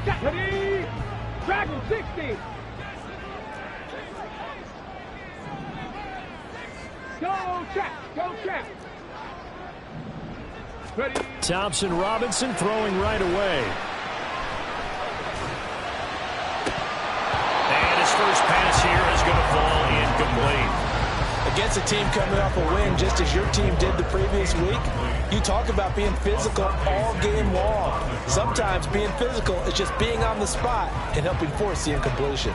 Ready? Dragon 60. Go Trap. Go Trap. Ready? Thompson Robinson throwing right away. And his first pass here is going to fall incomplete. Against a team coming off a win, just as your team did the previous week, you talk about being physical all game long. Sometimes being physical is just being on the spot and helping force the incompletion.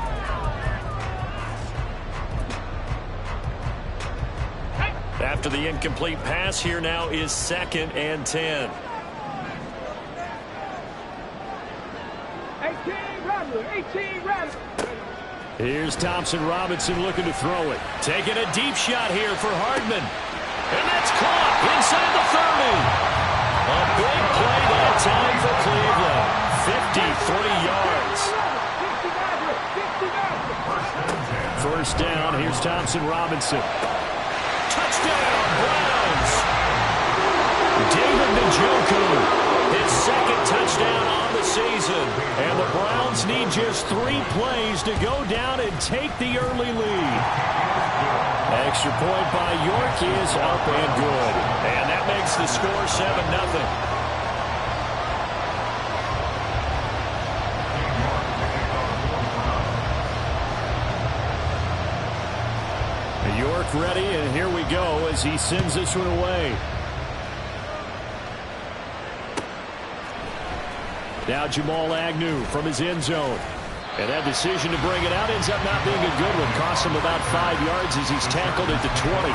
After the incomplete pass, here now is 2nd and 10. 18 Rattler. 18 Rattler. Here's Thompson Robinson looking to throw it. Taking a deep shot here for Hardman. And that's caught inside the 30. A big play that time for Cleveland. 53 yards. First down, here's Thompson Robinson. Touchdown, Browns. David Njoku, his 2nd touchdown on the season. And the Browns need just 3 plays to go down and take the early lead. Extra point by York is up and good. And that makes the score 7-0. York ready, and here we go as he sends this one away. Now Jamal Agnew from his end zone. And that decision to bring it out ends up not being a good one. Cost him about 5 yards as he's tackled at the 20.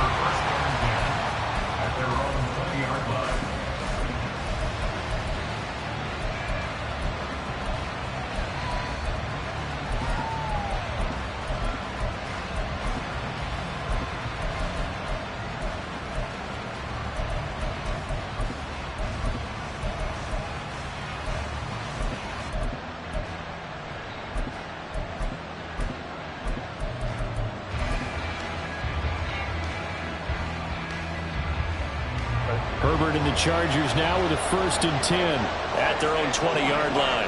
Herbert and the Chargers now with a 1st and 10. At their own 20-yard line.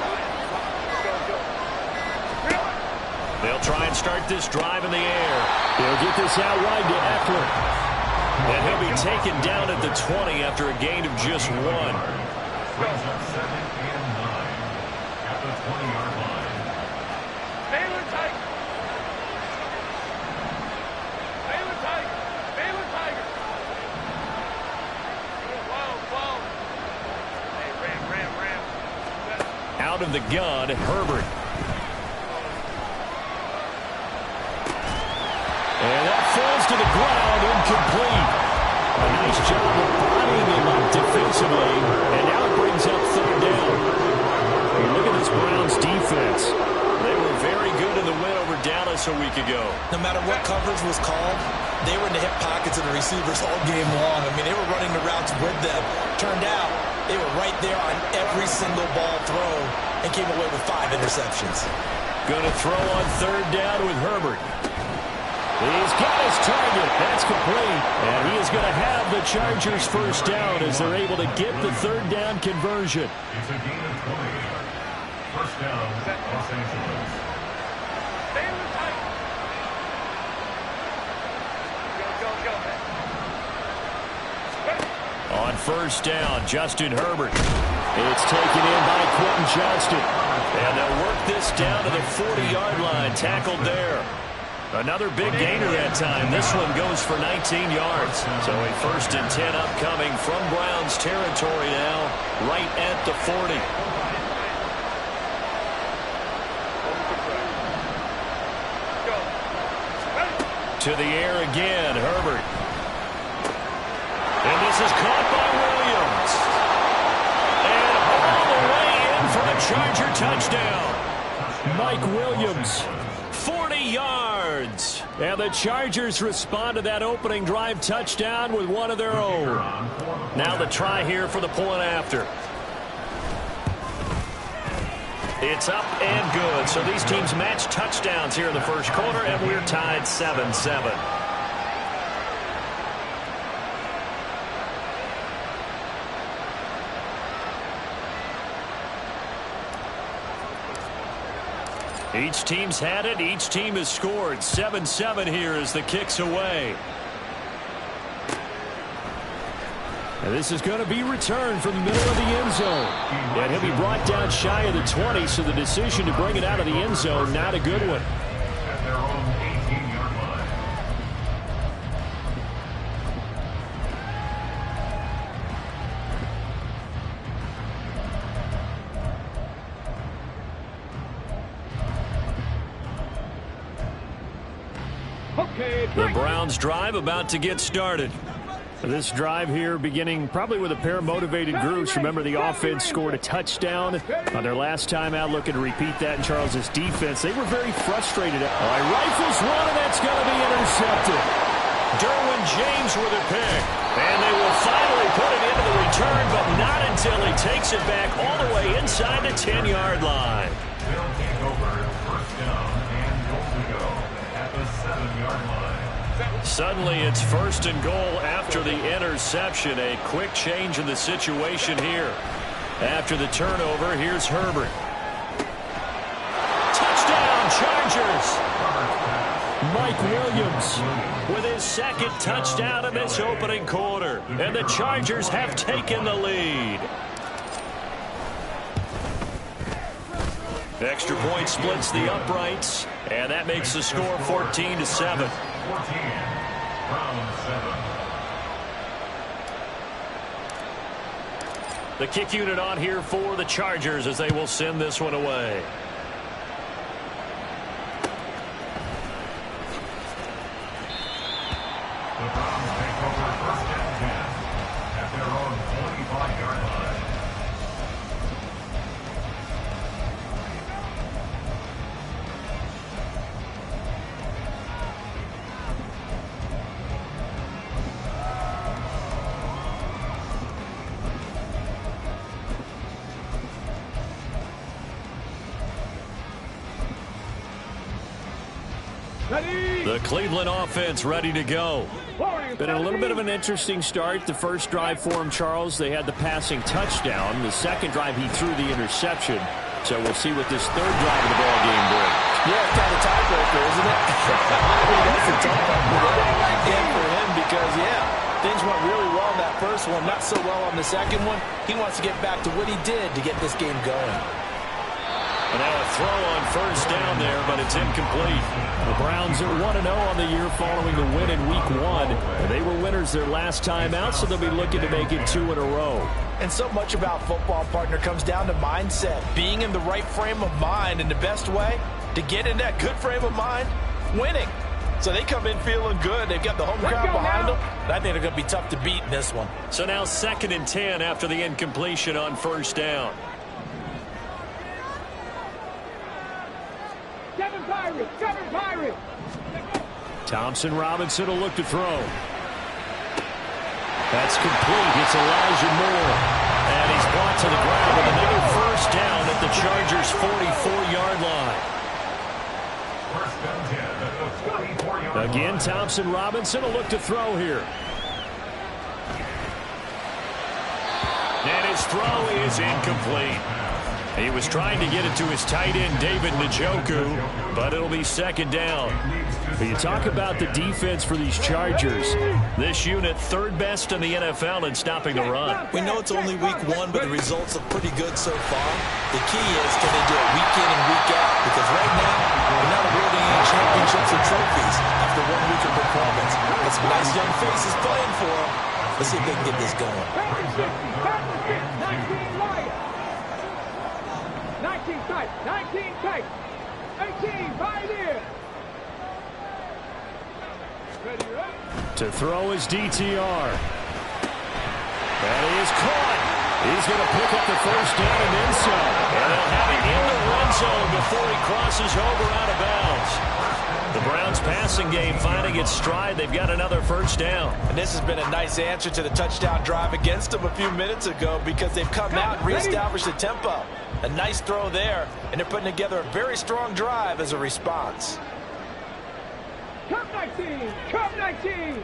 They'll try and start this drive in the air. They'll get this out wide to Eckler. And he'll be taken down at the 20 after a gain of just 1. At the 20-yard line. Baylor Tiger. Baylor Tiger. Baylor Tiger. Hey, Ram. Out of the gun, Herbert. And that falls to the ground, incomplete. A nice job of bodying him up defensively. And now it brings up 3rd down. Look at this Browns defense. They were very good in the win over Dallas a week ago. No matter what coverage was called, they were in the hip pockets of the receivers all game long. I mean, they were running the routes with them. Turned out, they were right there on every single ball thrown and came away with 5 interceptions. Going to throw on 3rd down with Herbert. He's got his target. That's complete. And he is going to have the Chargers' 1st down as they're able to get the 3rd down conversion. It's a gain of 20. First down, Los Angeles. Baylor Tiger. Go, man. On 1st down, Justin Herbert. It's taken in by Quentin Johnston. And they'll work this down to the 40-yard line. Tackled there. Another big gainer that time. This one goes for 19 yards. So a 1st and 10 upcoming from Browns territory now, right at the 40. To the air again, Herbert. And this is caught by Williams. And all the way in for a Charger touchdown. Mike Williams. 40 yards. And the Chargers respond to that opening drive touchdown with one of their own. Now the try here for the point after. It's up and good. So these teams match touchdowns here in the 1st quarter, and we're tied 7-7. Each team's had it. Each team has scored. 7-7 here as the kick's away. And this is going to be returned from the middle of the end zone. And he'll be brought down shy of the 20, so the decision to bring it out of the end zone, not a good one. At their own 18-yard line. The Browns drive about to get started. This drive here beginning probably with a pair of motivated groups. Remember, the offense scored a touchdown on their last time out, looking to repeat that in Charles' defense. They were very frustrated. All right, rifles one, and that's going to be intercepted. Derwin James with a pick. And they will finally put it into the return, but not until he takes it back all the way inside the 10-yard line. They'll take over first down and goal to go at the 7-yard line. Suddenly it's first and goal after the interception. A quick change in the situation here. After the turnover, here's Herbert. Touchdown, Chargers! Mike Williams With his second touchdown in this opening quarter. And the Chargers have taken the lead. Extra point splits the uprights. And that makes the score 14-7. 14, round 7. The kick unit on here for the Chargers as they will send this one away. The Browns take over first and 10 at their own 25-yard line. The Cleveland offense ready to go. Been a little bit of an interesting start. The first drive for him, Charles, they had the passing touchdown. The second drive, he threw the interception. So we'll see what this third drive of the ball game brings. Yeah, it's kind of a tiebreaker, isn't it? I mean, that's a tough one for him because, yeah, things went really well in that first one, not so well on the second one. He wants to get back to what he did to get this game going. And now a throw on first down there, but it's incomplete. The Browns are 1-0 on the year following the win in Week 1. They were winners their last time out, so they'll be looking to make it 2 in a row. And so much about football, partner, comes down to mindset. Being in the right frame of mind, and the best way to get in that good frame of mind, winning. So they come in feeling good. They've got the home crowd behind them. And I think they're going to be tough to beat in this one. So now 2nd and 10 after the incompletion on first down. Kevin Pirates. Thompson Robinson will look to throw. That's complete. It's Elijah Moore. And he's brought to the ground with another first down at the Chargers' 44-yard line. First and 10 at the 44-yard line. Again, Thompson Robinson will look to throw here. And his throw is incomplete. He was trying to get it to his tight end, David Njoku, but it'll be second down. But you talk about the defense for these Chargers. This unit third best in the NFL in stopping the run. We know it's only week 1, but the results are pretty good so far. The key is, can they do it week in and week out? Because right now, we're not awarding any championships or trophies after 1 week of performance. Got some nice young faces playing for them. Let's see if they can get this going. 19 tight, 18 Pioneer. Ready, right? To throw is DTR. And he is caught. He's going to pick up the first down and then some. And they'll have it in the red zone before he crosses over out of bounds. The Browns passing game finding its stride. They've got another first down. And this has been a nice answer to the touchdown drive against them a few minutes ago because they've come out and reestablished the tempo. A nice throw there, and they're putting together a very strong drive as a response. Come 19, come 19.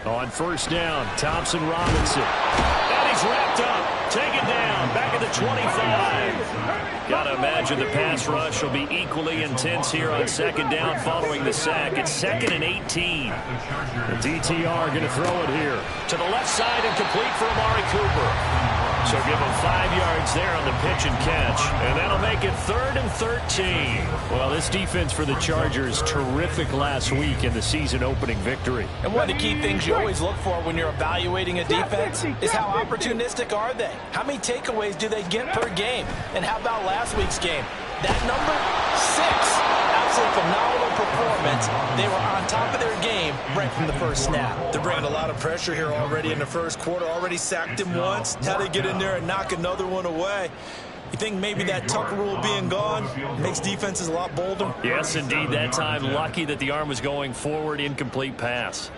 On first down, Thompson Robinson. And he's wrapped up. Taken down. Back at the the 25. Got to imagine the pass rush will be equally intense here on second down following the sack. It's 2nd and 18. The DTR going to throw it here. To the left side and complete for Amari Cooper. So give him 5 yards there on the pitch and catch. And that'll make it 3rd and 13. Well, this defense for the Chargers, terrific last week in the season opening victory. And one of the key things you always look for when you're evaluating a defense is how opportunistic are they? How many takeaways do they get per game? And how about last week's game? That number, 6. Absolutely phenomenal performance. They were on top of their game right from the first snap. They're bringing a lot of pressure here already in the first quarter. Already sacked him once. How they get in there and knock another one away? You think maybe that Tucker rule being gone makes defenses a lot bolder? Yes, indeed. That time, lucky that the arm was going forward, incomplete pass.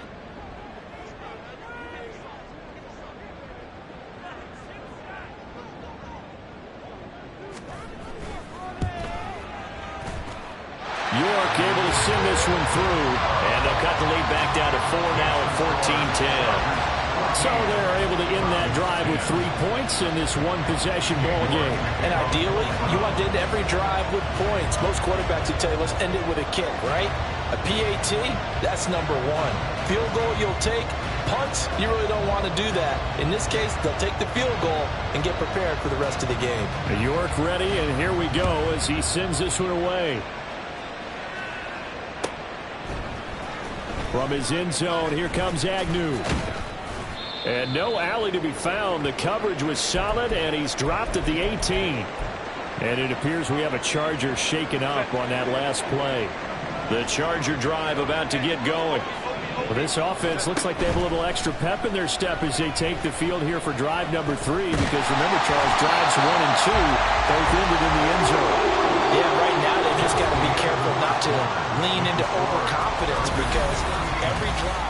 York able to send this one through. And they'll cut the lead back down to 4 now at 14-10. So they're able to end that drive with 3 points in this one-possession ball game. And ideally, you want to end every drive with points. Most quarterbacks would tell you, let's end it with a kick, right? A PAT, that's number 1. Field goal you'll take. Punts, you really don't want to do that. In this case, they'll take the field goal and get prepared for the rest of the game. York ready, and here we go as he sends this one away. From his end zone, here comes Agnew. And no alley to be found. The coverage was solid, and he's dropped at the 18. And it appears we have a Charger shaken up on that last play. The Charger drive about to get going. Well, this offense looks like they have a little extra pep in their step as they take the field here for drive number 3. Because remember, Charles, drives 1 and 2 both ended in the end zone. Yeah, right now they just got to be careful not to lean into overconfidence because every drive.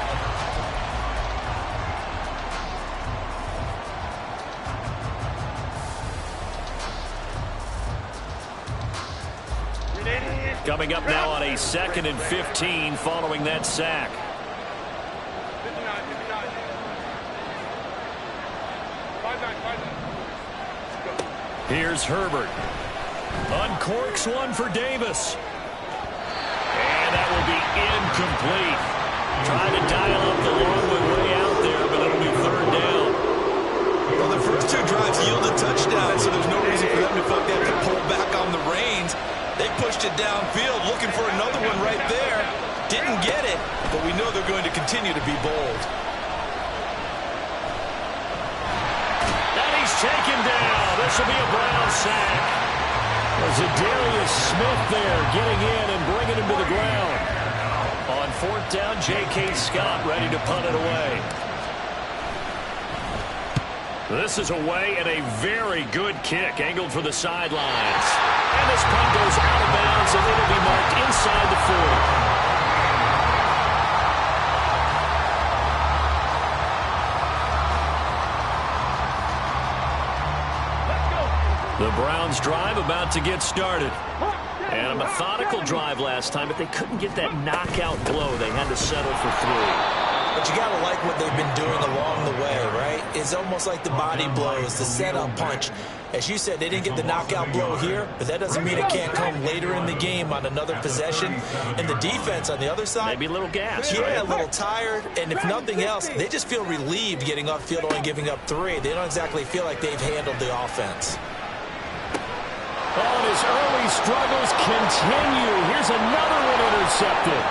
Coming up now on a 2nd and 15 following that sack. Here's Herbert. Uncorks one for Davis. And that will be incomplete. Trying to dial up the long way out there, but it'll be 3rd down. Well, the first 2 drives yielded touchdowns, so there's no reason for them to feel like they have to pull back on the reins. They pushed it downfield, looking for another one right there. Didn't get it, but we know they're going to continue to be bold. And he's taken down. This will be a Brown sack. There's Darius Smith there getting in and bringing him to the ground. On 4th down, J.K. Scott ready to punt it away. This is away and a very good kick, angled for the sidelines. And this punt goes out of bounds, and it'll be marked inside the 40. The Browns drive about to get started. And a methodical drive last time, but they couldn't get that knockout blow. They had to settle for 3. But you got to like what they've been doing along the way, right? It's almost like the body blows, the setup punch. As you said, they didn't get the knockout blow here, but that doesn't mean it can't come later in the game on another possession. And the defense on the other side, maybe a little gas, yeah, right? a little tired. And if nothing else, they just feel relieved getting upfield, only giving up 3. They don't exactly feel like they've handled the offense. Oh, his early struggles continue. Here's another one intercepted.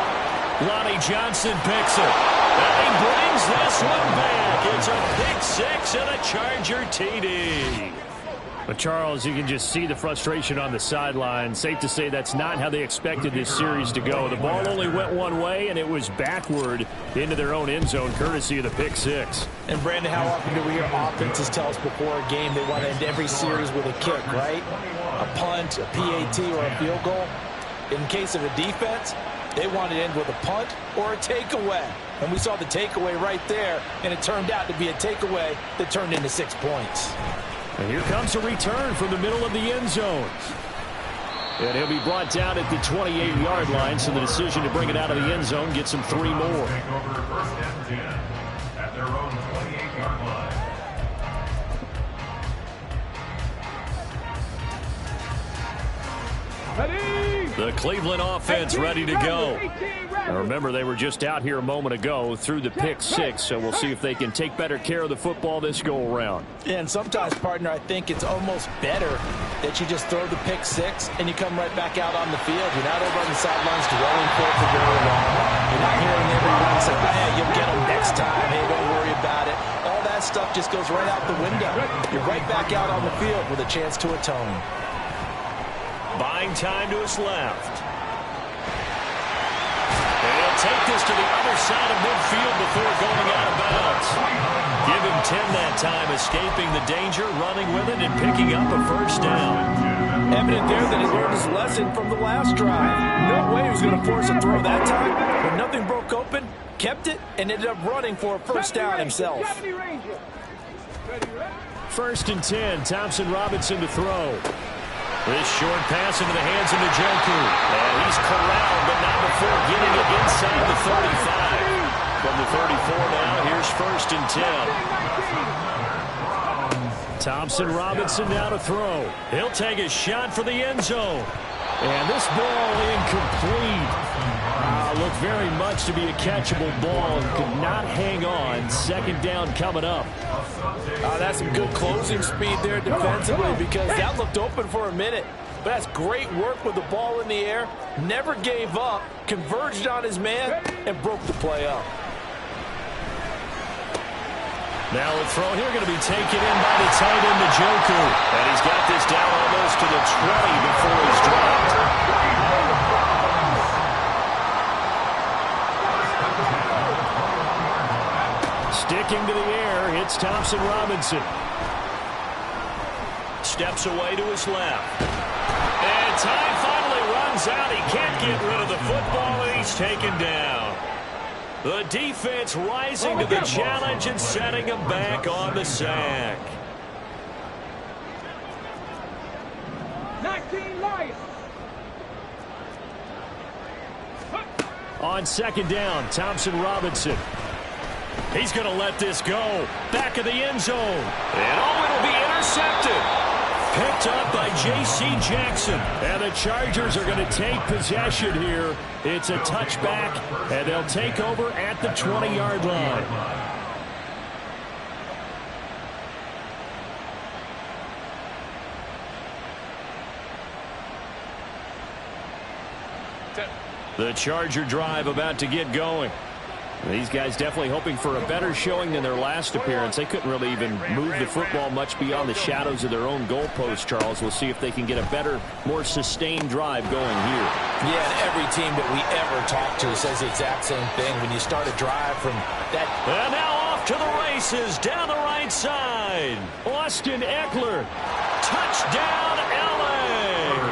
Lonnie Johnson picks it. And he brings this one back. It's a pick 6 and a Charger TD. But, Charles, you can just see the frustration on the sideline. Safe to say that's not how they expected this series to go. The ball only went one way, and it was backward into their own end zone, courtesy of the pick 6. And, Brandon, how often do we hear offenses tell us before a game they want to end every series with a kick, right? A punt, a PAT, or a field goal. In case of a defense, they want to end with a punt or a takeaway. And we saw the takeaway right there, and it turned out to be a takeaway that turned into 6 points. And here comes a return from the middle of the end zone. And he'll be brought down at the 28-yard line, so the decision to bring it out of the end zone gets him 3 more. Take over 1st and 10 at their own 28-yard line. Ready. The Cleveland offense ready to go. Now remember, they were just out here a moment ago through the pick six, so we'll see if they can take better care of the football this go-around. Yeah, and sometimes, partner, I think it's almost better that you just throw the pick six and you come right back out on the field. You're not over on the sidelines dwelling for very long. You're not hearing everyone say, hey, you'll get them next time. Hey, don't worry about it. All that stuff just goes right out the window. You're right back out on the field with a chance to atone. Buying time to his left. And he'll take this to the other side of midfield before going out of bounds. Give him 10 that time, escaping the danger, running with it, and picking up a first down. Evident there that he learned his lesson from the last drive. No way he was going to force a throw that time. When nothing broke open, kept it, and ended up running for a first down himself. First and 10, Thompson Robinson to throw. This short pass into the hands of Njoku. And he's corralled, but not before getting it inside the 35. From the 34 now, here's first and 10. Thompson Robinson now to throw. He'll take a shot for the end zone. And this ball incomplete. Looked very much to be a catchable ball. Could not hang on. Second down coming up. That's some good closing speed there defensively, because that looked open for a minute. But that's great work with the ball in the air. Never gave up, converged on his man, and broke the play up. Now a throw here going to be taken in by the tight end, Njoku. And he's got this down almost to the 20 before he's dropped. Sticking to the air, it's Thompson Robinson. Steps away to his left. And time finally runs out. He can't get rid of the football, and he's taken down. The defense rising to the challenge and setting him back on the sack. 19 Lions. On second down, Thompson Robinson. He's going to let this go. Back of the end zone. And it'll be intercepted. Picked up by J.C. Jackson. And the Chargers are going to take possession here. It's a touchback, and they'll take over at the 20-yard line. The Charger drive about to get going. These guys definitely hoping for a better showing than their last appearance. They couldn't really even move the football much beyond the shadows of their own goalpost, Charles. We'll see if they can get a better, more sustained drive going here. Yeah, and every team that we ever talk to says the exact same thing. When you start a drive from that... And now off to the races, down the right side. Austin Ekeler. Touchdown, L.A.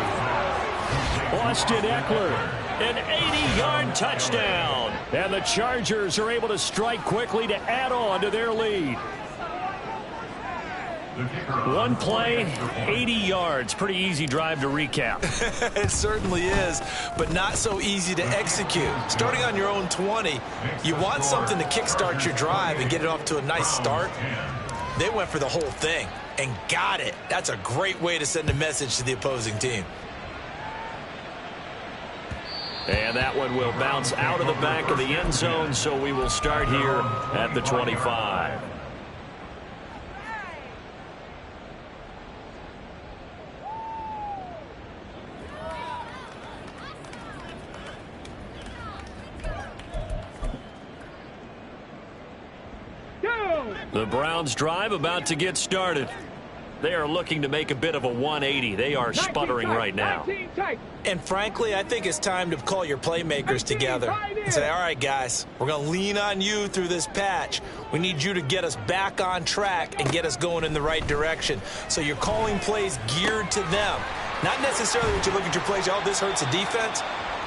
Austin Ekeler. An 80-yard touchdown. And the Chargers are able to strike quickly to add on to their lead. One play, 80 yards. Pretty easy drive to recap. It certainly is, but not so easy to execute. Starting on your own 20, you want something to kickstart your drive and get it off to a nice start. They went for the whole thing and got it. That's a great way to send a message to the opposing team. And that one will bounce out of the back of the end zone, so we will start here at the 25. The Browns drive about to get started. They are looking to make a bit of a 180. They are sputtering right now. And frankly, I think it's time to call your playmakers together and say, all right, guys, we're going to lean on you through this patch. We need you to get us back on track and get us going in the right direction. So you're calling plays geared to them. Not necessarily that you look at your plays, oh, this hurts the defense.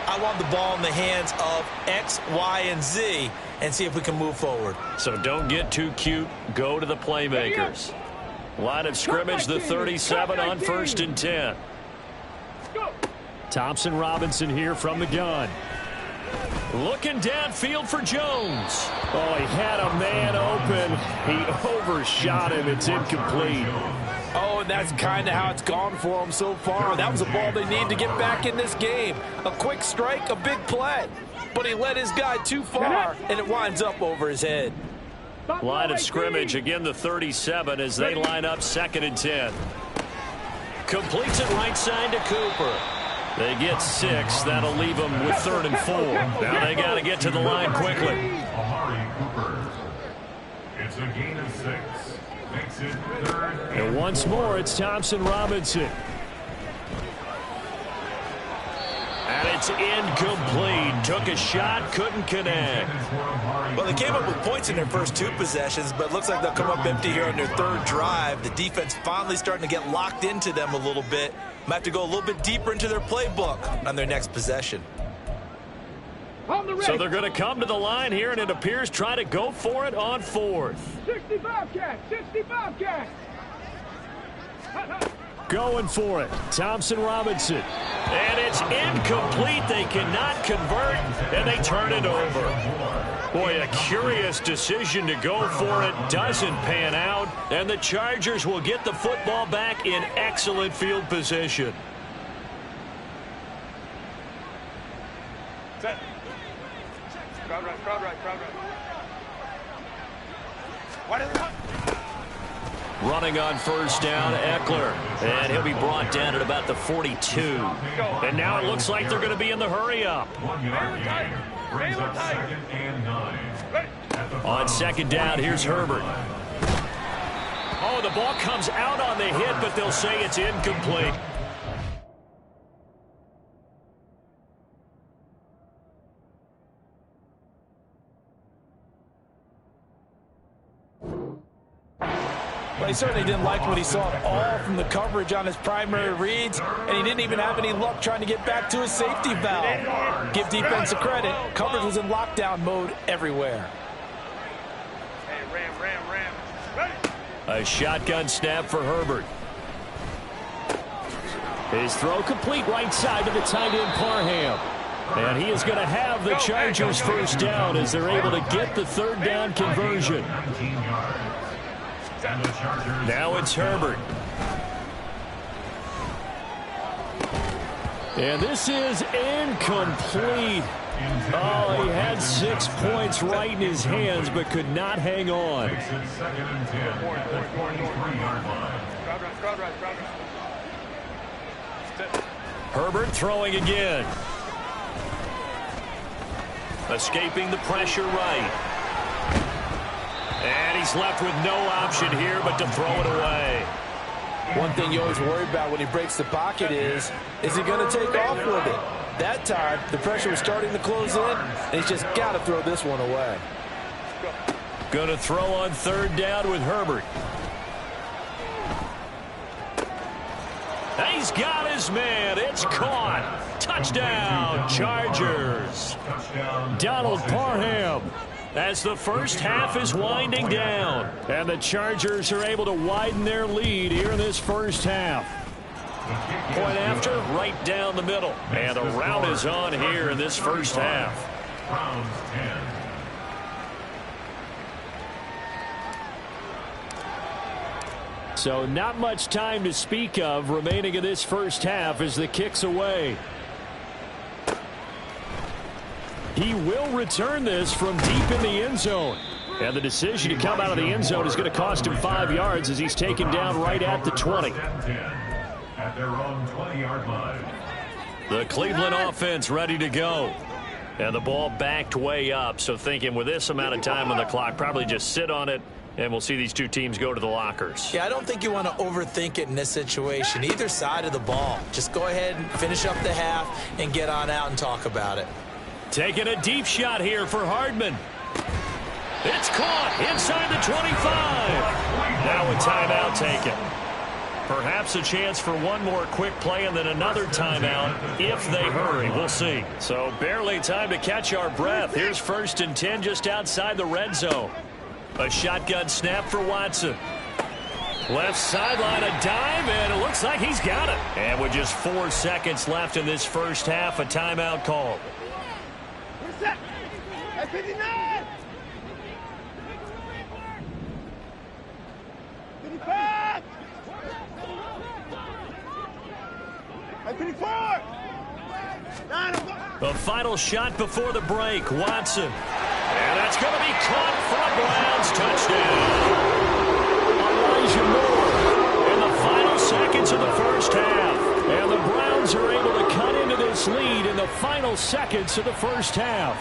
I want the ball in the hands of X, Y, and Z and see if we can move forward. So don't get too cute. Go to the playmakers. Line of scrimmage, the 37 on first and 10. Thompson Robinson here from the gun. Looking downfield for Jones. Oh, he had a man open. He overshot him. It's incomplete. Oh, and that's kind of how it's gone for them so far. That was a ball they need to get back in this game. A quick strike, a big play. But he led his guy too far, and it winds up over his head. Line of scrimmage, again the 37 as they line up 2nd and 10. Completes it right side to Cooper. They get 6. That'll leave them with 3rd and 4. Now they got to get to the line quickly. Amari Cooper. It's a gain of 6. Makes it 3rd. And once more, it's Thompson Robinson. And it's incomplete. Took a shot, couldn't connect. Well, they came up with points in their first 2 possessions, but it looks like they'll come up empty here on their 3rd drive. The defense finally starting to get locked into them a little bit. Might have to go a little bit deeper into their playbook on their next possession. So they're going to come to the line here, and it appears try to go for it on 4th. 60 Bobcats, 60 Bobcats. Going for it, Thompson Robinson. And it's incomplete. They cannot convert, and they turn it over. Boy, a curious decision to go for it. Doesn't pan out, and the Chargers will get the football back in excellent field position. Set. Crowd right, crowd right, crowd right. What is it? Running on 1st down, Eckler. And he'll be brought down at about the 42. And now it looks like they're going to be in the hurry-up. 1 yard gain. Brings up 2nd and 9. On 2nd down, here's Herbert. Oh, the ball comes out on the hit, but they'll say it's incomplete. Well, he certainly didn't like what he saw at all from the coverage on his primary reads, and he didn't even have any luck trying to get back to his safety valve. Give defense a credit. Coverage was in lockdown mode everywhere. Hey, ram. Ready? A shotgun snap for Herbert. His throw complete right side to the tight end Parham. And he is going to have the Chargers 1st down as they're able to get the 3rd down conversion. 19 yards. And the Chargers. Now it's Herbert. And this is incomplete. Oh, he had 6 points right in his hands, but could not hang on. Makes it 2nd and 10 at the 43-yard line. Crowd right. Herbert throwing again. Escaping the pressure right. And he's left with no option here but to throw it away. One thing you always worry about when he breaks the pocket is he going to take off with it? That time, the pressure was starting to close in, and he's just got to throw this one away. Going to throw on 3rd down with Herbert. He's got his man. It's caught. Touchdown, Chargers. Donald Parham. As the first half is winding down. And the Chargers are able to widen their lead here in this first half. Point after, right down the middle. And the route is on here in this first half. Browns 10. So not much time to speak of remaining in this first half as the kick's away. He will return this from deep in the end zone. And the decision to come out of the end zone is going to cost him 5 yards as he's taken down right at the 20. At their own 20-yard line. The Cleveland offense ready to go. And the ball backed way up. So thinking with this amount of time on the clock, probably just sit on it, and we'll see these two teams go to the lockers. Yeah, I don't think you want to overthink it in this situation. Either side of the ball. Just go ahead and finish up the half and get on out and talk about it. Taking a deep shot here for Hardman. It's caught inside the 25. Now a timeout taken. Perhaps a chance for one more quick play and then another timeout if they hurry. We'll see. So barely time to catch our breath. Here's 1st and 10 just outside the red zone. A shotgun snap for Watson. Left sideline, a dive, and it looks like he's got it. And with just 4 seconds left in this first half, a timeout called. Set. At 59. 55. Hey, Penny, forward! 9 o'clock. The final shot before the break, Watson. And that's going to be caught for a Browns touchdown. Elijah Moore in the final seconds of the first half. And the Browns are able to cut into this lead in the final seconds of the first half.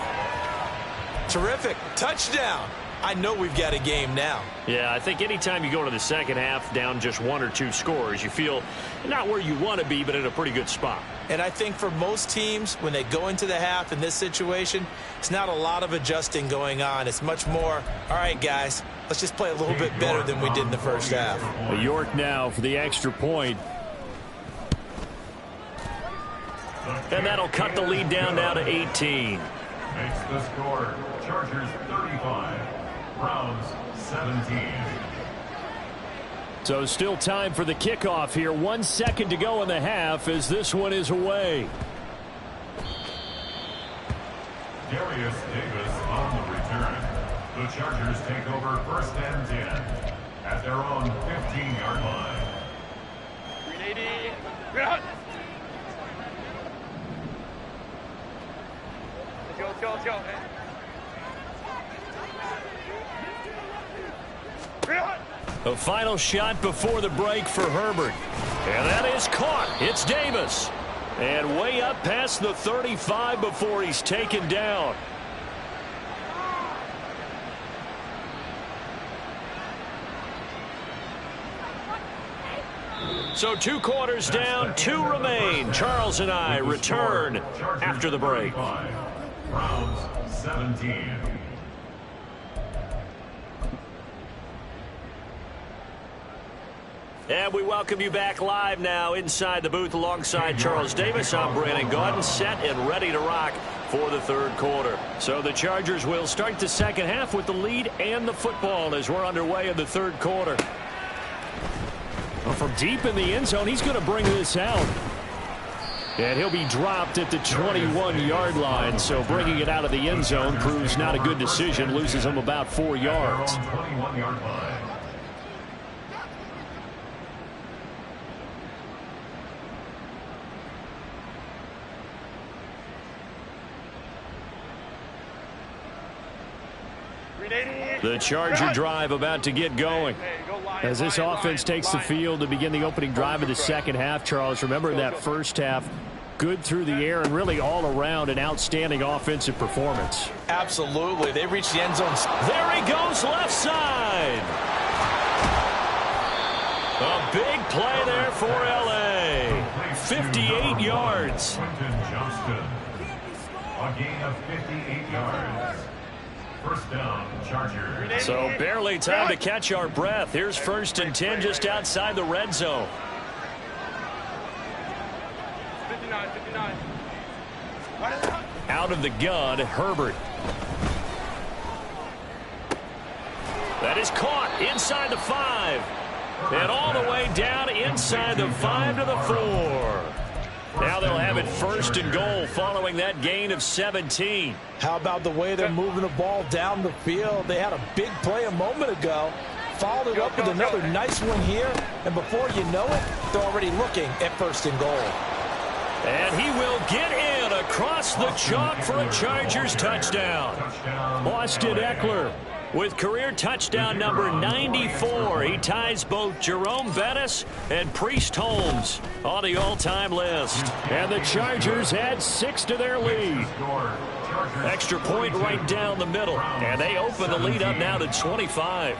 Terrific. Touchdown. I know we've got a game now. Yeah, I think anytime you go into the second half down just 1 or 2 scores, you feel not where you want to be, but in a pretty good spot. And I think for most teams, when they go into the half in this situation, it's not a lot of adjusting going on. It's much more, all right, guys, let's just play a little bit better than we did in the first half. York now for the extra point. And that'll cut the lead down now to 18. Makes the score Chargers 35, Browns 17. So still time for the kickoff here. 1 second to go in the half as this one is away. Darius Davis on the return. The Chargers take over 1st and 10 at their own 15-yard line. 380. Good hunt. Let's go, man. Good hunt. The final shot before the break for Herbert. And that is caught. It's Davis. And way up past the 35 before he's taken down. So 2 quarters down, 2 remain. Charles and I return after the break. Browns 17. And we welcome you back live now inside the booth alongside Charles Davis. I'm Brandon Gaudin, set and ready to rock for the 3rd quarter. So the Chargers will start the second half with the lead and the football as we're underway in the 3rd quarter. Well, from deep in the end zone, he's going to bring this out. And he'll be dropped at the 21-yard line. So bringing it out of the end zone proves not a good decision. Loses him about 4 yards. 21-yard line. The Charger drive about to get going. As this offense takes the field to begin the opening drive of the second half, Charles, remember that first half, good through the air and really all around an outstanding offensive performance. Absolutely. They reached the end zone. There he goes, left side. A big play there for L.A. 58 yards. Quentin Johnston. A gain of 58 yards. First down, Chargers. So barely time to catch our breath. Here's 1st and 10 just outside the red zone. 59. Out of the gun, Herbert. That is caught inside the 5. And all the way down inside the 5 to the 4. Now they'll have it 1st and goal following that gain of 17. How about the way they're moving the ball down the field? They had a big play a moment ago. Followed it up with another nice one here. And before you know it, they're already looking at 1st and goal. And he will get in across the chalk for a Chargers touchdown. Austin Eckler with career touchdown number 94. He ties both Jerome Bettis and Priest Holmes on the all-time list. And the Chargers add 6 to their lead. Extra point right down the middle. And they open the lead up now to 25.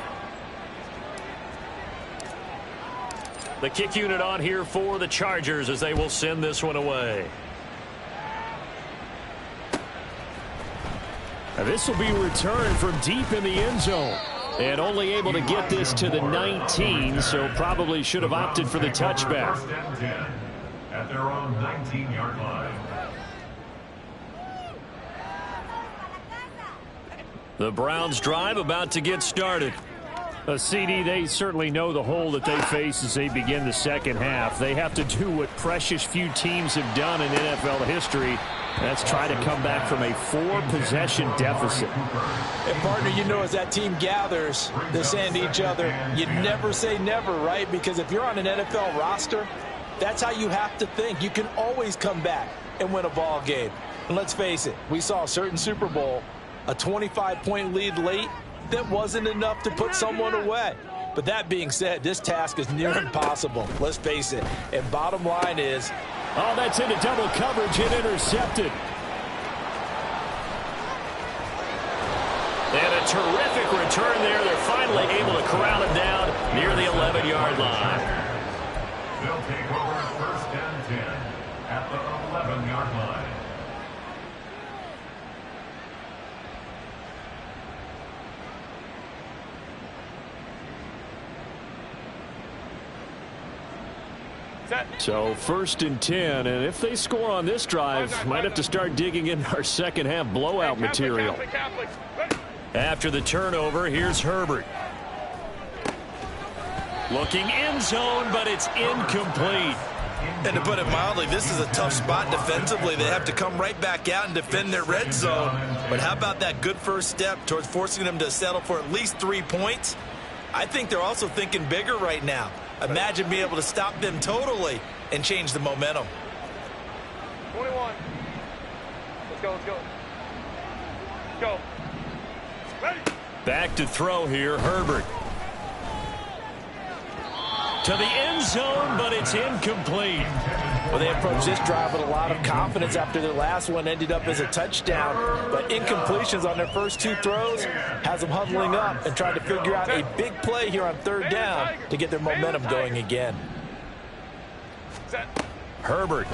The kick unit on here for the Chargers as they will send this one away. Now this will be returned from deep in the end zone. And only able to get this to the 19, so probably should have opted for the touchback. 1st and 10 at their own 19-yard line. The Browns drive about to get started. CD, they certainly know the hole that they face as they begin the second half. They have to do what precious few teams have done in NFL history. That's try to come back from a 4-possession deficit. And, partner, you know, as that team gathers, they're saying to each other, you never say never, right? Because if you're on an NFL roster, That's how you have to think. You can always come back and win a ball game. And let's face it, we saw a certain Super Bowl, a 25-point lead late that wasn't enough to put someone away. But that being said, this task is near impossible. Let's face it. And bottom line is, oh, that's into double coverage and intercepted. And a terrific return there. They're finally able to corral him down near the 11-yard line. They'll take over first and 10 at the 11-yard line. So first and 10, and if they score on this drive, might have to start digging in our second half blowout material. After the turnover, here's Herbert. Looking end zone, but it's incomplete. And to put it mildly, this is a tough spot defensively. They have to come right back out and defend their red zone. But how about that good first step towards forcing them to settle for at least 3 points? I think they're also thinking bigger right now. Imagine being able to stop them totally and change the momentum. 21. Let's go, let's go. Let's go. Ready. Back to throw here, Herbert. To the end zone, but it's incomplete. Well, they approached this drive with a lot of confidence after their last one ended up as a touchdown. But incompletions on their first 2 throws has them huddling up and trying to figure out a big play here on third down to get their momentum going again. Herbert.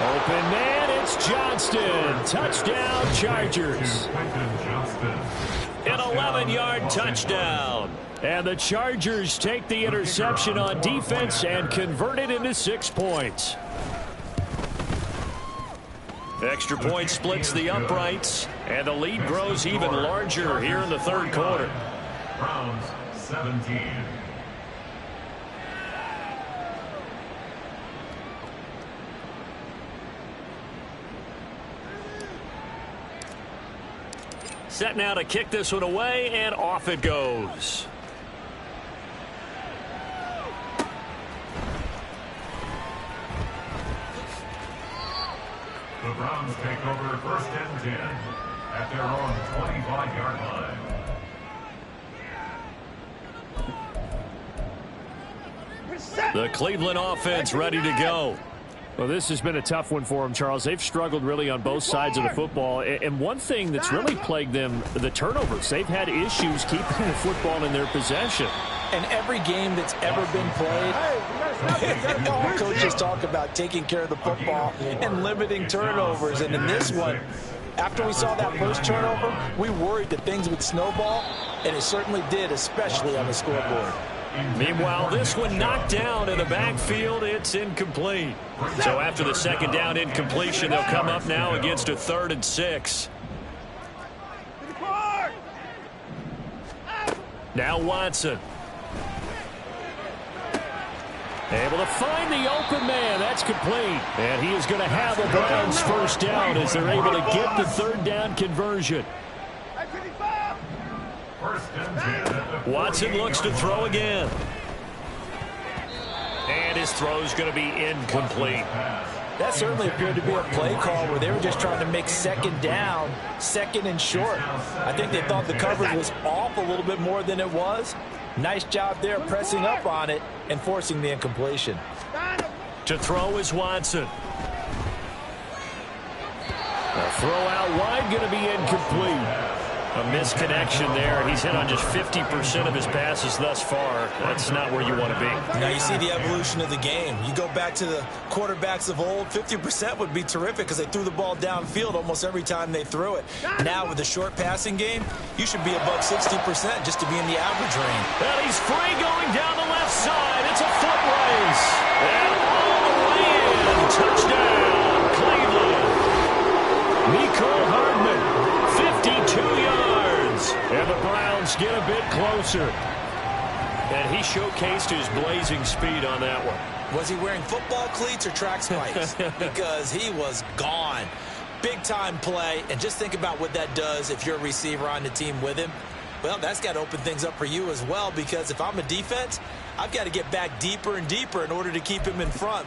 Open man, it's Johnston. Touchdown, Chargers. An 11-yard touchdown. And the Chargers take the interception on defense and convert it into 6 points. Extra point splits the uprights, and the lead grows even larger here in the third quarter. Browns 17. Set now to kick this one away, and off it goes. The Browns take over first and 10 at their own 25-yard line. The Cleveland offense ready to go. Well, this has been a tough one for them, Charles. They've struggled really on both sides of the football. And one thing that's really plagued them, the turnovers. They've had issues keeping the football in their possession. And every game that's ever been played, all coaches talk about taking care of the football and limiting turnovers. And in this one, after we saw that first turnover, we worried that things would snowball, and it certainly did, especially on the scoreboard. Meanwhile, this one knocked down in the backfield. It's incomplete. So after the second down incompletion, they'll come up now against a 3rd and 6. Now Watson. Able to find the open man. That's complete. And he is going to have the Browns first down as they're able to get the 3rd down conversion. Watson looks to throw again. And his throw is going to be incomplete. That certainly appeared to be a play call where they were just trying to make second down, second and short. I think they thought the coverage was off a little bit more than it was. Nice job there pressing up on it and forcing the incompletion. To throw is Watson. The throw out wide going to be incomplete. A misconnection there. He's hit on just 50% of his passes thus far. That's not where you want to be. Now you see the evolution of the game. You go back to the quarterbacks of old, 50% would be terrific because they threw the ball downfield almost every time they threw it. Now with the short passing game, you should be above 60% just to be in the average range. And he's free going down the left side. It's a foot race. And all the way in. Touchdown, Cleveland. Mecole Hardman. 52 yards. And the Browns get a bit closer. And he showcased his blazing speed on that one. Was he wearing football cleats or track spikes? Because he was gone. Big-time play. And just think about what that does if you're a receiver on the team with him. Well, that's got to open things up for you as well, because if I'm a defense, I've got to get back deeper and deeper in order to keep him in front.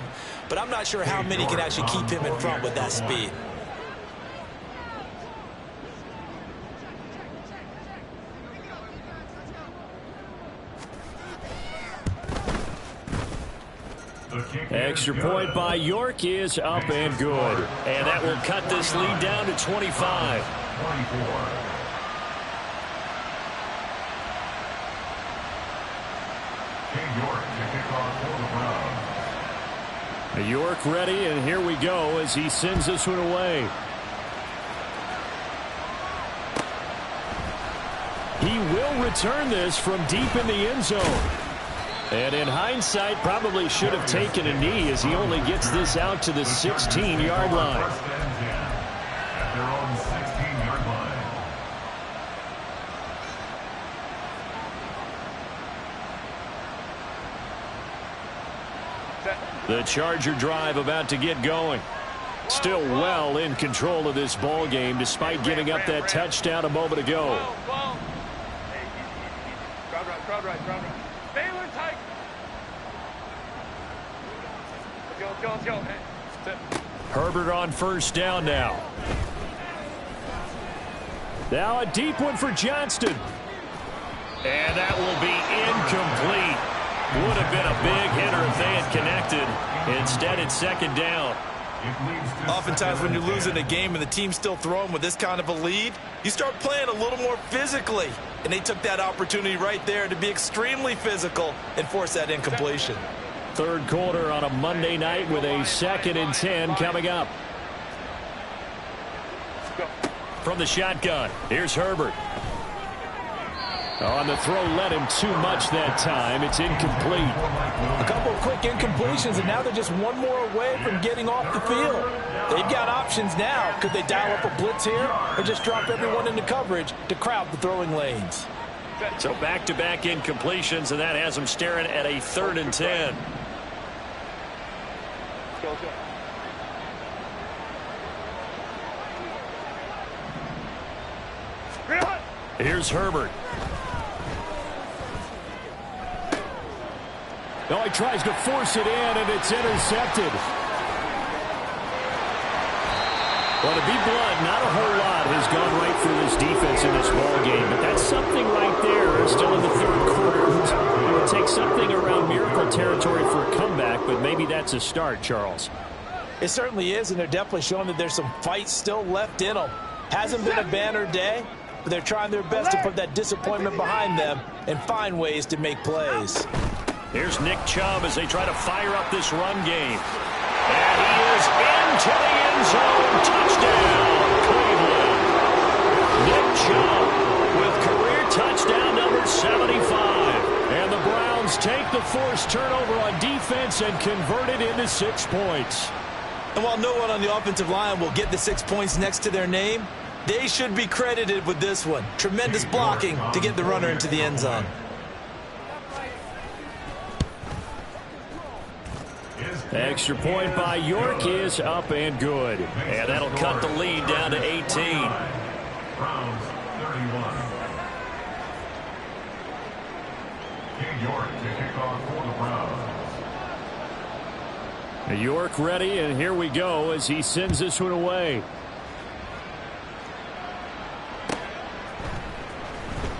But I'm not sure how many can actually keep him in front with that speed. Extra point by York is up and good. And that will cut this lead down to 25. 24. York to kick off for the Browns. York ready, and here we go as he sends this one away. He will return this from deep in the end zone. And in hindsight, probably should have taken a knee as he only gets this out to the 16-yard line. First and 10 at their own 16-yard line. The Charger drive about to get going. Still well in control of this ball game despite giving up that touchdown a moment ago. Hey, crowd right. Baylor tight. Let's go. Hey, Herbert on first down now. Now a deep one for Johnston. And that will be incomplete. Would have been a big hitter if they had connected. Instead, it's second down. Oftentimes when you're losing a game and the team's still throwing with this kind of a lead, you start playing a little more physically. And they took that opportunity right there to be extremely physical and force that incompletion. Third quarter on a Monday night with a 2nd and 10 coming up. From the shotgun, here's Herbert. On the throw, led him too much that time. It's incomplete. A couple of quick incompletions, and now they're just one more away from getting off the field. They've got options now. Could they dial up a blitz here or just drop everyone into coverage to crowd the throwing lanes? So back-to-back incompletions, and that has them staring at a 3rd and 10. Let's go. Here's Herbert. No, he tries to force it in, and it's intercepted. Well, to be blunt, not a whole lot has gone right for this defense in this ball game, but that's something right there. Still in the third quarter. It would take something around miracle territory for a comeback, but maybe that's a start, Charles. It certainly is, and they're definitely showing that there's some fight still left in them. Hasn't been a banner day, but they're trying their best to put that disappointment behind them and find ways to make plays. Here's Nick Chubb as they try to fire up this run game. And he is into the end zone. Touchdown, Cleveland. Nick Chubb with career touchdown number 75. And the Browns take the forced turnover on defense and convert it into 6 points. And while no one on the offensive line will get the 6 points next to their name, they should be credited with this one. Tremendous blocking to get the runner into the end zone. Extra point by York is up and good. And that'll cut the lead down to 18. Browns 31. York to kick off for the Browns. York ready, and here we go as he sends this one away.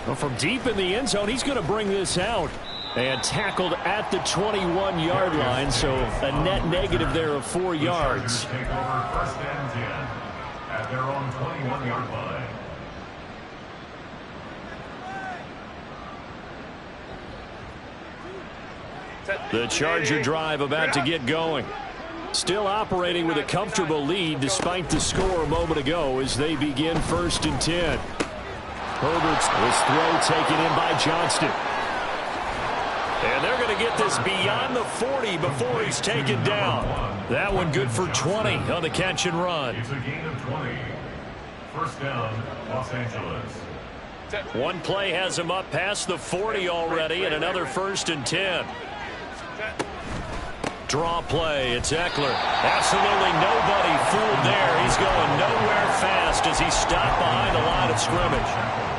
Well, from deep in the end zone, he's going to bring this out. And tackled at the 21-yard line, so a net negative there of 4 yards. Take over first and 10 at their own 21-yard line. The Charger drive about to get going. Still operating with a comfortable lead despite the score a moment ago as they begin 1st and 10. Herbert's throw taken in by Johnston. And they're going to get this beyond the 40 before he's taken down. That one good for 20 on the catch and run. It's a gain of 20. First down, Los Angeles. One play has him up past the 40 already, and another 1st and 10. Draw play, it's Eckler. Absolutely nobody fooled there. He's going nowhere fast as he stopped behind the line of scrimmage.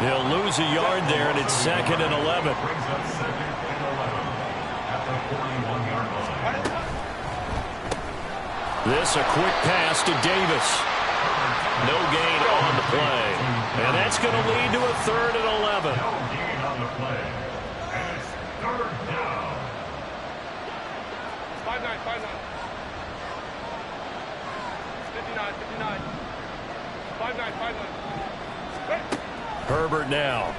He'll lose a yard there, and it's 2nd and 11. Brings up 2nd and 11. This a quick pass to Davis. No gain on the play. And that's going to lead to a 3rd and 11. No gain on the play. And it's 3rd down. 5-9, 5-9. 59, 59. 5-9, 5-9. Herbert now.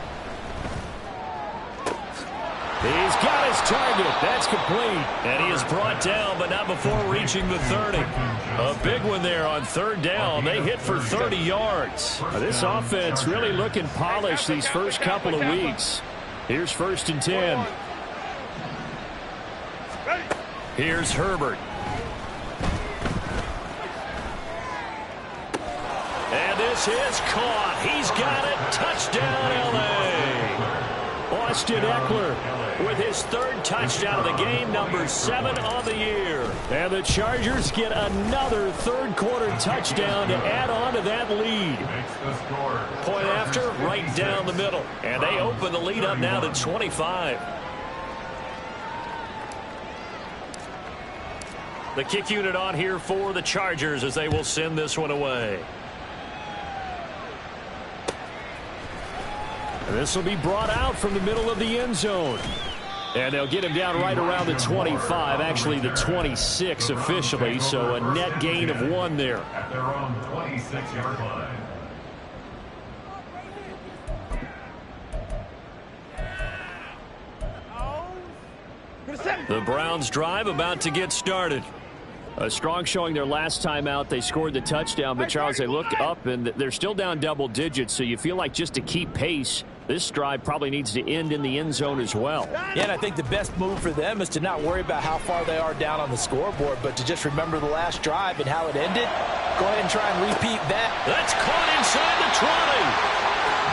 He's got his target. That's complete. And he is brought down, but not before reaching the 30. A big one there on 3rd down. They hit for 30 yards. This offense really looking polished these first couple of weeks. Here's 1st and 10. Here's Herbert. And this is caught. He's got it. Touchdown, L.A. Austin Eckler with his 3rd touchdown of the game, number 7 on the year. And the Chargers get another 3rd quarter touchdown to add on to that lead. Makes the score. Point after, right down the middle. And they open the lead up now to 25. The kick unit on here for the Chargers as they will send this one away. And this will be brought out from the middle of the end zone. And they'll get him down right around the 25, actually the 26 officially, so a net gain of 1 there. At their own 26-yard line. The Browns drive about to get started. A strong showing their last time out. They scored the touchdown, but Charles, they look up and they're still down double digits, so you feel like just to keep pace, this drive probably needs to end in the end zone as well. Yeah, and I think the best move for them is to not worry about how far they are down on the scoreboard, but to just remember the last drive and how it ended. Go ahead and try and repeat that. That's caught inside the 20.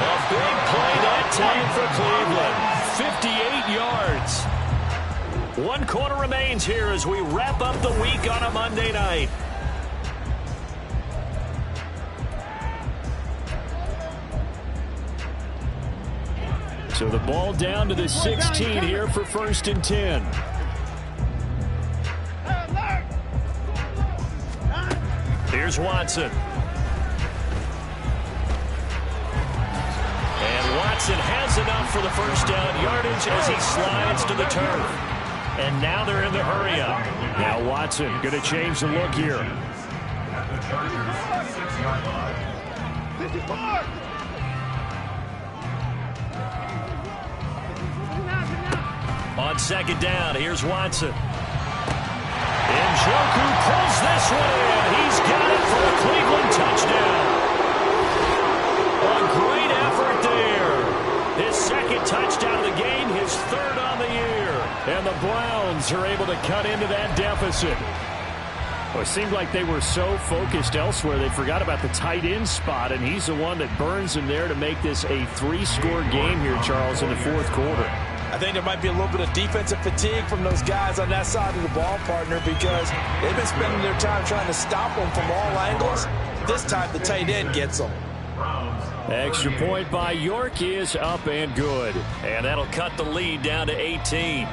A big play that time for Cleveland. 58 yards. 1 quarter remains here as we wrap up the week on a Monday night. So the ball down to the 16 here for 1st and 10. Here's Watson. And Watson has enough for the 1st down yardage as he slides to the turf. And now they're in the hurry up. Now Watson going to change the look here. At the Chargers' 6-yard line. On 2nd down, here's Watson. Njoku pulls this one in. He's got it for a Cleveland touchdown. A great effort there. His 2nd touchdown of the game, his 3rd on the year. And the Browns are able to cut into that deficit. Well, it seemed like they were so focused elsewhere they forgot about the tight end spot, and he's the one that burns them there to make this a 3-score game here, Charles, in the 4th quarter. I think there might be a little bit of defensive fatigue from those guys on that side of the ball, partner, because they've been spending their time trying to stop them from all angles. This time the tight end gets them. Extra point by York is up and good. And that'll cut the lead down to 18.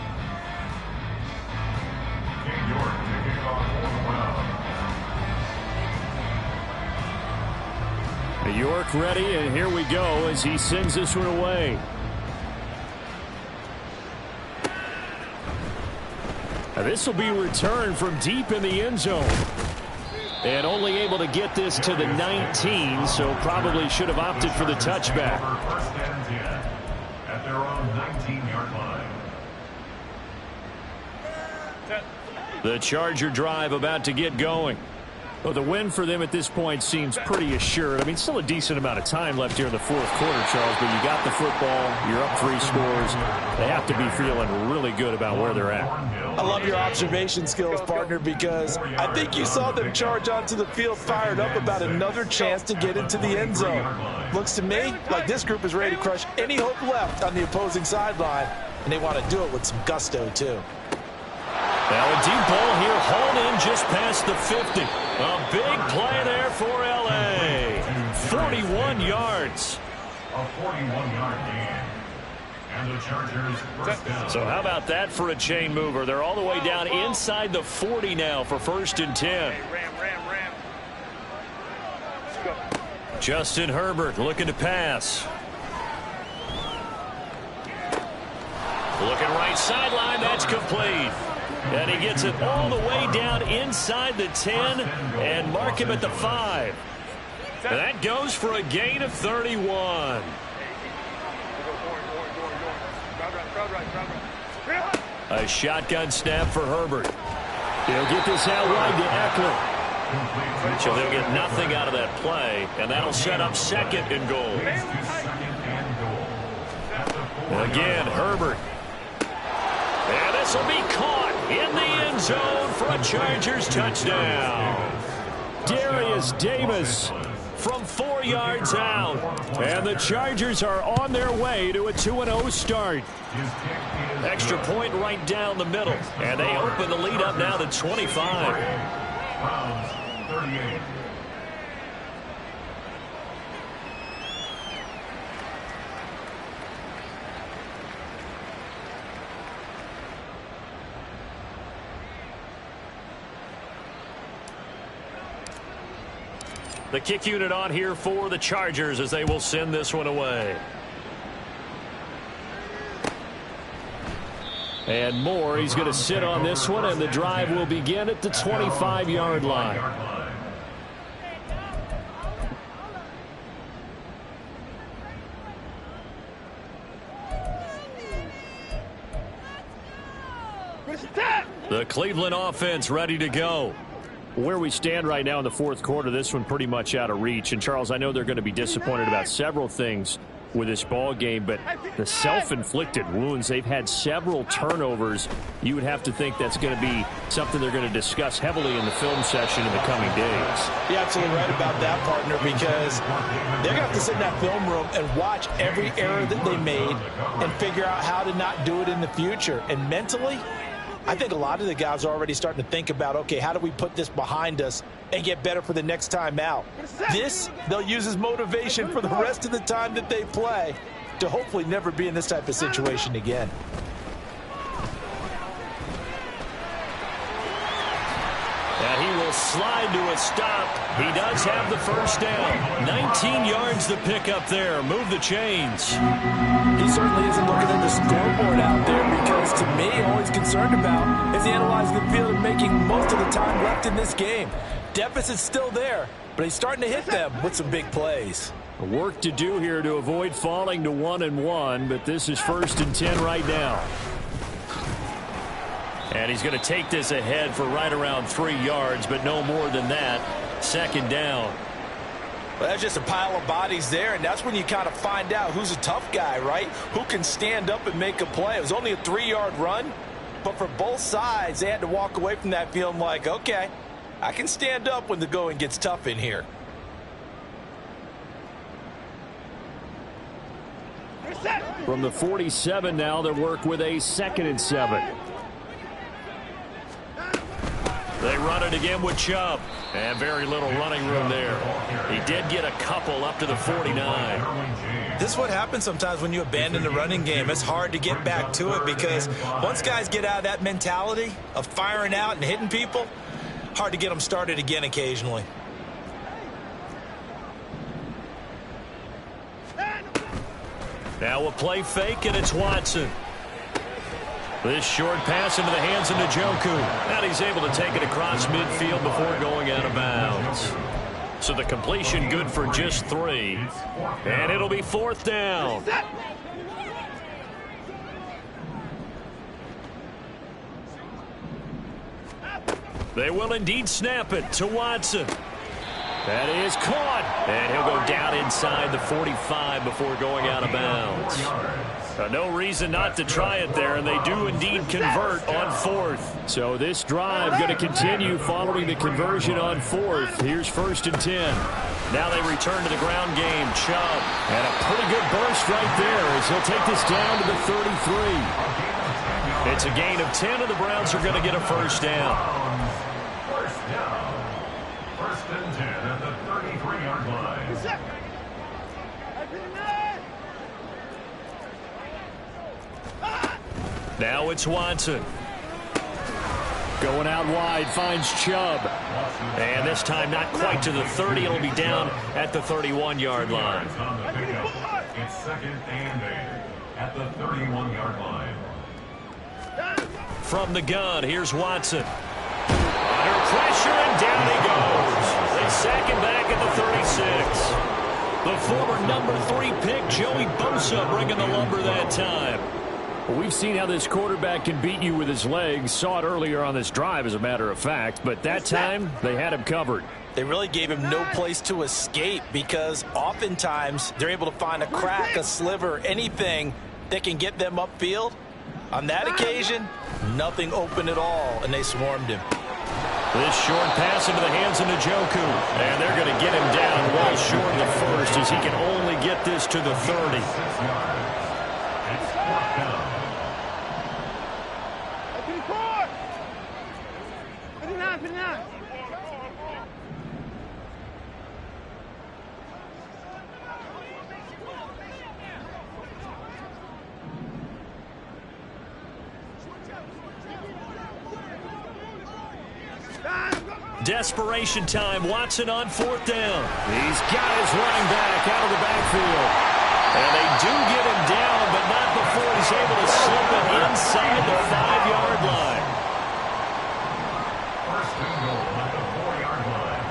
York ready, and here we go as he sends this one away. Now this will be returned from deep in the end zone. And only able to get this to the 19, so probably should have opted for the touchback. 1st and 10 at their own 19-yard line. The Charger drive about to get going. Well, the win for them at this point seems pretty assured. I mean, still a decent amount of time left here in the 4th quarter, Charles, but you got the football, you're up 3 scores. They have to be feeling really good about where they're at. I love your observation skills, partner, because I think you saw them charge onto the field fired up about another chance to get into the end zone. Looks to me like this group is ready to crush any hope left on the opposing sideline, and they want to do it with some gusto, too. Now a deep ball here, hauled in just past the 50. A big play there for L.A. 41 yards. A 41-yard gain. And the Chargers 1st down. So how about that for a chain mover? They're all the way down inside the 40 now for 1st and 10. Justin Herbert looking to pass. Looking right sideline, that's complete. And he gets it all the way down inside the 10 and mark him at the 5. And that goes for a gain of 31. A shotgun snap for Herbert. They'll get this out wide to Eckler. So they'll get nothing out of that play, and that'll set up second and goal. Again, Herbert. And this will be caught in the end zone for a Chargers touchdown. Darius Davis from 4 yards out. And the Chargers are on their way to a 2-0 start. Extra point right down the middle. And they open the lead up now to 25. Browns, 38. The kick unit on here for the Chargers as they will send this one away. And Moore, he's going to sit on this one, and the drive will begin at the 25-yard line. The Cleveland offense ready to go. Where we stand right now in the fourth quarter, this one pretty much out of reach. And, Charles, I know they're going to be disappointed about several things with this ball game, but the self-inflicted wounds, they've had several turnovers. You would have to think that's going to be something they're going to discuss heavily in the film session in the coming days. You're absolutely right about that, partner, because they're going to have to sit in that film room and watch every error that they made and figure out how to not do it in the future. And mentally, I think a lot of the guys are already starting to think about, okay, how do we put this behind us and get better for the next time out? This, they'll use as motivation for the rest of the time that they play to hopefully never be in this type of situation again. And he will slide to a stop. He does have the first down. 19 yards to pick up there. Move the chains. He certainly isn't looking at the scoreboard out there because, to me, all he's concerned about is analyzing the field and making most of the time left in this game. Deficit's still there, but he's starting to hit them with some big plays. Work to do here to avoid falling to 1-1, but this is 1st and 10 right now. And he's going to take this ahead for right around 3 yards, but no more than that. 2nd down. Well, that's just a pile of bodies there, and that's when you kind of find out who's a tough guy, right? Who can stand up and make a play. It was only a 3-yard run, but for both sides, they had to walk away from that feeling like, okay, I can stand up when the going gets tough in here. From the 47 now, they'll work with a 2nd and 7. They run it again with Chubb. And very little running room there. He did get a couple up to the 49. This is what happens sometimes when you abandon the running game. It's hard to get back to it because once guys get out of that mentality of firing out and hitting people, hard to get them started again occasionally. Now a play fake, and it's Watson. This short pass into the hands of Njoku. And he's able to take it across midfield before going out of bounds. So the completion good for just 3. And it'll be 4th down. They will indeed snap it to Watson. That is caught. And he'll go down inside the 45 before going out of bounds. No reason not to try it there, and they do indeed convert on 4th. So this drive going to continue following the conversion on 4th. Here's 1st and 10. Now they return to the ground game. Chubb. And a pretty good burst right there as he'll take this down to the 33. It's a gain of 10, and the Browns are going to get a first down. First down. 1st and 10 at the 33-yard line. Now it's Watson. Going out wide, finds Chubb. And this time not quite to the 30. It'll be down at the 31-yard line. On the pickup. It's 2nd and 8 at the 31-yard line. From the gun, here's Watson. Under pressure, and down he goes. They sack him back at the 36. The former number 3 pick, Joey Bosa, bringing the lumber that time. Well, we've seen how this quarterback can beat you with his legs. Saw it earlier on this drive, as a matter of fact. But that time, they had him covered. They really gave him no place to escape because oftentimes they're able to find a crack, a sliver, anything that can get them upfield. On that occasion, nothing open at all, and they swarmed him. This short pass into the hands of Njoku. And they're going to get him down well short of the first as he can only get this to the 30. It's 4th down. Desperation time. Watson on 4th down. He's got his running back out of the backfield. And they do get him down, but not before he's able to slip it inside the 5-yard line. First and goal at the 4-yard line.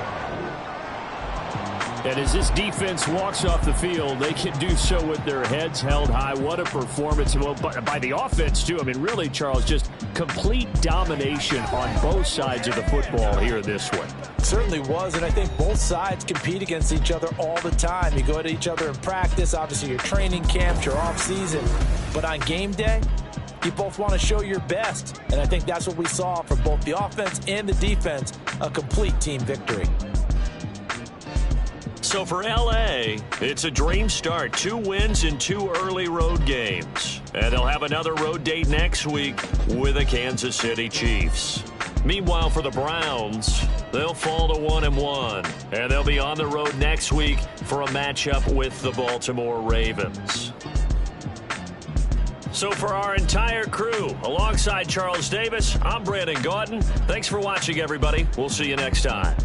And as this defense walks off the field, they can do so with their heads held high. What a performance. Well, by the offense, too. I mean, really, Charles, just complete domination on both sides of the football here in this one. Certainly was, and I think both sides compete against each other all the time. You go to each other in practice, obviously your training camps, your off-season. But on game day, you both want to show your best. And I think that's what we saw from both the offense and the defense, a complete team victory. So for L.A., it's a dream start. 2 wins in 2 early road games. And they'll have another road date next week with the Kansas City Chiefs. Meanwhile, for the Browns, they'll fall to 1-1. And they'll be on the road next week for a matchup with the Baltimore Ravens. So for our entire crew, alongside Charles Davis, I'm Brandon Gaudin. Thanks for watching, everybody. We'll see you next time.